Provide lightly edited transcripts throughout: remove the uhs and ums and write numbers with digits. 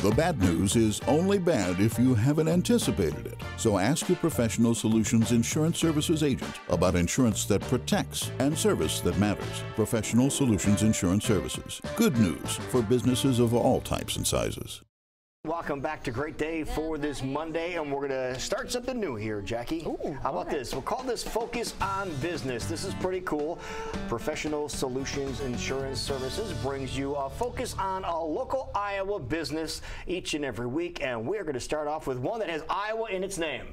The bad news is only bad if you haven't anticipated it. So ask your Professional Solutions Insurance Services agent about insurance that protects and service that matters. Professional Solutions Insurance Services. Good news for businesses of all types and sizes. Welcome back to Great Day for this Monday, and we're going to start something new here, Jackie. Ooh, how about this? We'll call this Focus on Business. This is pretty cool. Professional Solutions Insurance Services brings you a focus on a local Iowa business each and every week, and we're going to start off with one that has Iowa in its name.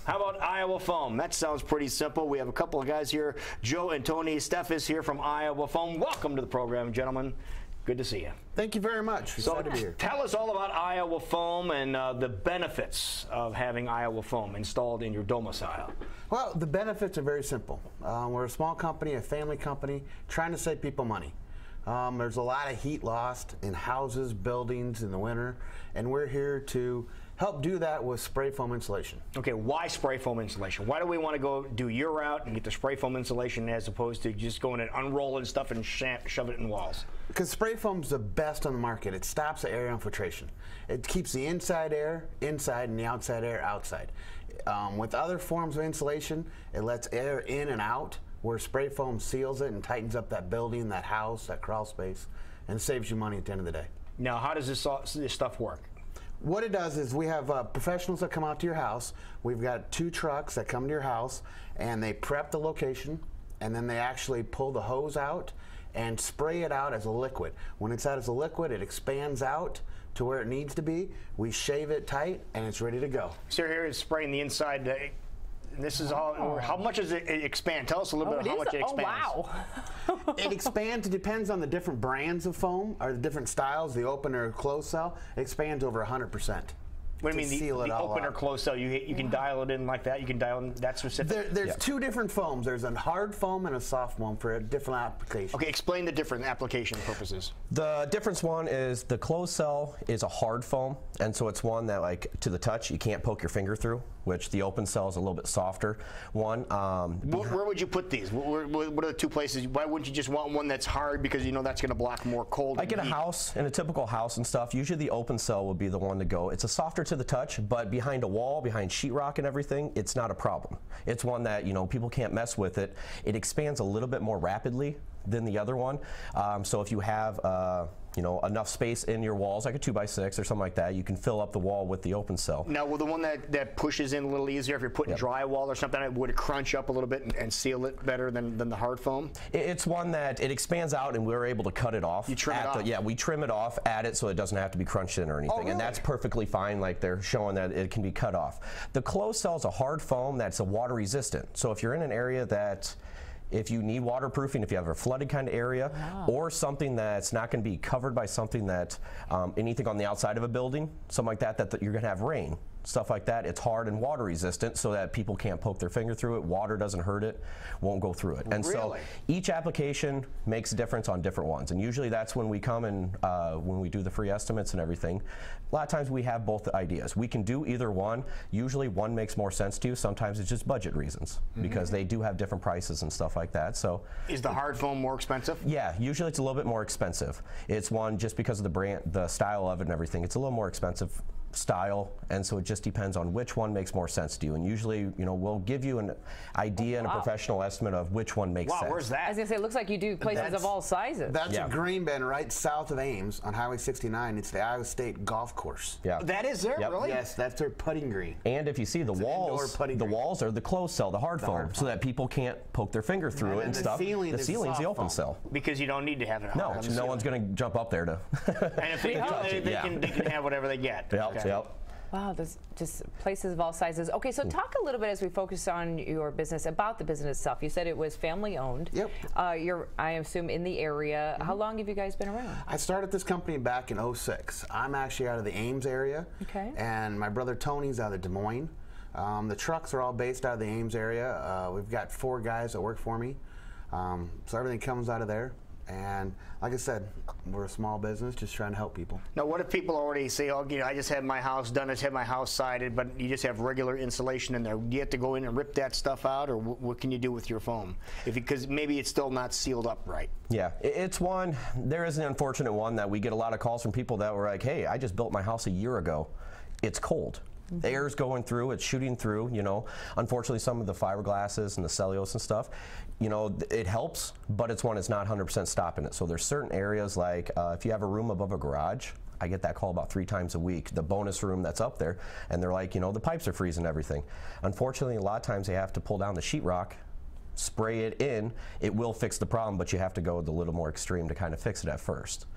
How about Iowa Foam? That sounds pretty simple. We have a couple of guys here, Joe and Tony. Steph is here from Iowa Foam. Welcome to the program, gentlemen. Good to see you. Thank you very much. So tell us all about Iowa Foam and the benefits of having Iowa Foam installed in your domicile. Well, the benefits are very simple. We're a small company, a family company, trying to save people money. There's a lot of heat lost in houses, buildings in the winter, and we're here to help do that with spray foam insulation. Okay, why spray foam insulation? Why do we want to go do your route and get the spray foam insulation as opposed to just going and unrolling stuff and shove it in walls? Because spray foam's the best on the market. It stops the air infiltration. It keeps the inside air inside and the outside air outside. With other forms of insulation, it lets air in and out, where spray foam seals it and tightens up that building, that house, that crawl space, and saves you money at the end of the day. Now, how does this stuff work? What it does is we have professionals that come out to your house. We've got 2 trucks that come to your house, and they prep the location, and then they actually pull the hose out and spray it out as a liquid. When it's out as a liquid, it expands out to where it needs to be. We shave it tight, and it's ready to go. So here it's spraying the inside. This is all. How much does it expand? Tell us a little bit how much it expands. Oh, wow. It expands. It depends on the different brands of foam or the different styles, the open or closed cell. It expands over 100%. What do you mean, the open or closed cell? You can dial it in like that? You can dial in that specific? There's 2 different foams. There's a hard foam and a soft foam for a different application. Okay, explain the different application purposes. The difference one is the closed cell is a hard foam, and so it's one that, like, to the touch, you can't poke your finger through, which the open cell is a little bit softer one. Where would you put these? What are the 2 places? Why wouldn't you just want one that's hard because you know that's going to block more cold? Like in a house, in a typical house and stuff, usually the open cell would be the one to go. It's a softer to the touch, but behind a wall, behind sheetrock and everything, it's not a problem. It's one that, you know, people can't mess with it. It expands a little bit more rapidly than the other one. So if you have you know, enough space in your walls, like a 2x6 or something like that, you can fill up the wall with the open cell. Now, will the one that pushes in a little easier, if you're putting drywall or something, would it crunch up a little bit and seal it better than the hard foam? It's one that it expands out, and we're able to cut it off. You trim it off? Yeah, we trim it off, add it so it doesn't have to be crunched in or anything. Oh, really? And that's perfectly fine, like they're showing that it can be cut off. The closed cell is a hard foam that's a water resistant. So if you're in an area that, if you need waterproofing, if you have a flooded kind of area, or something that's not going to be covered by something that, anything on the outside of a building, something like that, that you're going to have rain, stuff like that, it's hard and water resistant so that people can't poke their finger through it, water doesn't hurt it, won't go through it. And so each application makes a difference on different ones, and usually that's when we come and when we do the free estimates and everything. A lot of times we have both ideas. We can do either one. Usually one makes more sense to you. Sometimes it's just budget reasons because they do have different prices and stuff like that. So is the hard foam more expensive? Yeah, usually it's a little bit more expensive. It's one just because of the brand, the style of it and everything. It's a little more expensive style, and so it just depends on which one makes more sense to you. And usually, you know, we'll give you an idea and a professional estimate of which one makes sense. Where's that? I was gonna say, it looks like you do places of all sizes. That's a green bin right south of Ames on Highway 69. It's the Iowa State Golf Course. Yeah. That is there, really? Yes, that's their putting green. And if you see the walls are the closed cell, the hard foam, so that people can't poke their finger through it and stuff. The ceiling's the open cell. Because you don't need to have it. No, no one's going to jump up there to. And if they do, they can have whatever they get. Yep. Wow, there's just places of all sizes. Okay, so talk a little bit as we focus on your business, about the business itself. You said it was family owned. Yep. You're, I assume, in the area. How long have you guys been around? I started this company back in '06. I'm actually out of the Ames area. Okay. And my brother Tony's out of Des Moines. The trucks are all based out of the Ames area. We've got 4 guys that work for me. So everything comes out of there. And like I said, we're a small business just trying to help people. Now, what if people already say, oh, I just had my house done, I just had my house sided, but you just have regular insulation in there? Do you have to go in and rip that stuff out, or what can you do with your foam? Because maybe it's still not sealed up right. Yeah, it's one, there is an unfortunate one that we get a lot of calls from people that were like, hey, I just built my house a year ago. It's cold. The air's going through, it's shooting through, Unfortunately, some of the fiberglasses and the cellulose and stuff, it helps, but it's one that's not 100% stopping it. So there's certain areas like if you have a room above a garage, I get that call about 3 times a week, the bonus room that's up there, and they're like, the pipes are freezing and everything. Unfortunately, a lot of times they have to pull down the sheetrock, spray it in. It will fix the problem, but you have to go a little more extreme to kind of fix it at first.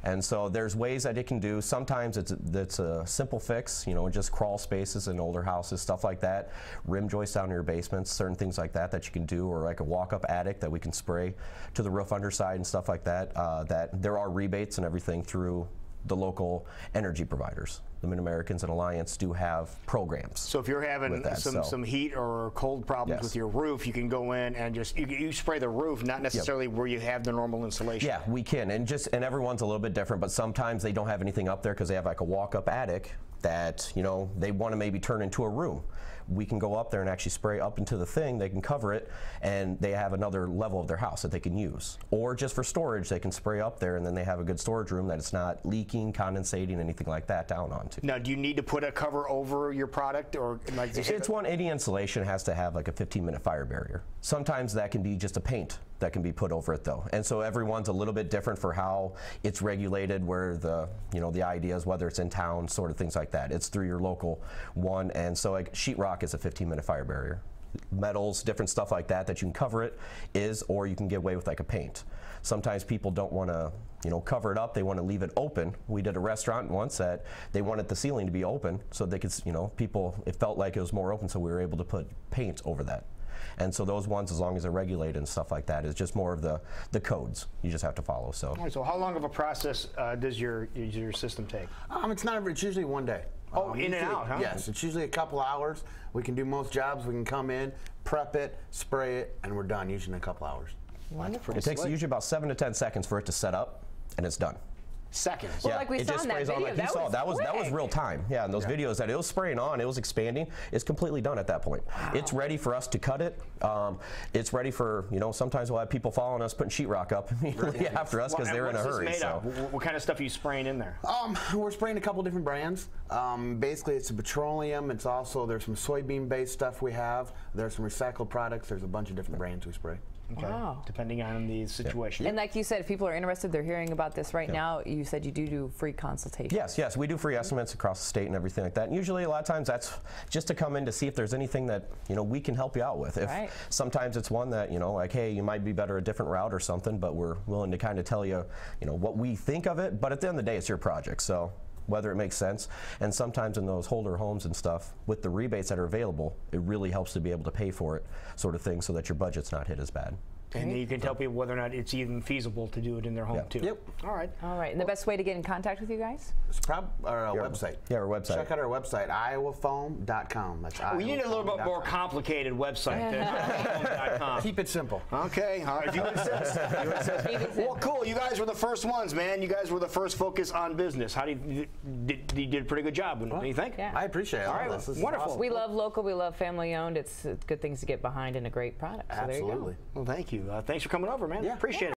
And so there's ways that it can do. Sometimes it's a simple fix, just crawl spaces in older houses, stuff like that. Rim joists down in your basements, certain things like that that you can do, or like a walk-up attic that we can spray to the roof underside and stuff like that. That there are rebates and everything through the local energy providers. The Mid-Americans and Alliance do have programs. So if you're having some heat or cold problems with your roof, you can go in and just you spray the roof, not necessarily where you have the normal insulation. Yeah, we can, and everyone's a little bit different, but sometimes they don't have anything up there because they have like a walk-up attic that they want to maybe turn into a room. We can go up there and actually spray up into the thing, they can cover it, and they have another level of their house that they can use. Or just for storage, they can spray up there and then they have a good storage room that it's not leaking, condensating, anything like that down onto. Now, do you need to put a cover over your product, or like it's one, any insulation has to have like a 15-minute fire barrier. Sometimes that can be just a paint that can be put over it though. And so everyone's a little bit different for how it's regulated, where the idea is whether it's in town, sort of things like that. It's through your local one, and so like sheetrock is a 15-minute fire barrier. Metals, different stuff like that you can cover it or you can get away with like a paint. Sometimes people don't want to cover it up, they want to leave it open. We did a restaurant once that they wanted the ceiling to be open so they could, it felt like it was more open, so we were able to put paint over that. And so those ones, as long as they're regulated and stuff like that, is just more of the codes you just have to follow. So. All right, so how long of a process does your system take? It's usually one day. Oh, in and out, huh? Yes, it's usually a couple hours. We can do most jobs. We can come in, prep it, spray it, and we're done, usually in a couple hours. Wonderful. It takes usually about 7 to 10 seconds for it to set up, and it's done. Seconds. Well, yeah, like we it saw just in that sprays on video, like you saw. That was real time. Yeah, in those videos that it was spraying on, it was expanding. It's completely done at that point. Wow. It's ready for us to cut it. It's ready for sometimes we'll have people following us putting sheetrock up immediately after us because they're in a hurry. What kind of stuff are you spraying in there? We're spraying a couple different brands. Basically, it's a petroleum. It's also there's some soybean-based stuff we have. There's some recycled products. There's a bunch of different brands we spray. Okay. Wow. Depending on the situation. And like you said, if people are interested, they're hearing about this right now, you said you do free consultations. Yes, we do free estimates across the state and everything like that. And usually a lot of times that's just to come in to see if there's anything that, we can help you out with. If sometimes it's one that, like, hey, you might be better a different route or something, but we're willing to kind of tell you, what we think of it. But at the end of the day, it's your project. So whether it makes sense. And sometimes in those holder homes and stuff, with the rebates that are available, it really helps to be able to pay for it, sort of thing, so that your budget's not hit as bad. And you can tell people whether or not it's even feasible to do it in their home too. Yep. All right. All right. And the best way to get in contact with you guys? It's our website. Yeah, our website. Check out our website, iowafoam.com. That's we need a little bit more complicated website than iowafoam.com. Keep it simple. Okay. All right. If you insist. Well, cool. You guys were the first ones, man. You guys were the first focus on business. How you did a pretty good job, don't you think? Yeah. I appreciate it. All right. This is wonderful. Awesome. We love local. We love family owned. It's good things to get behind and a great product. So Absolutely. there you go. Well, thank you. Thanks for coming over, man. Yeah. Appreciate it.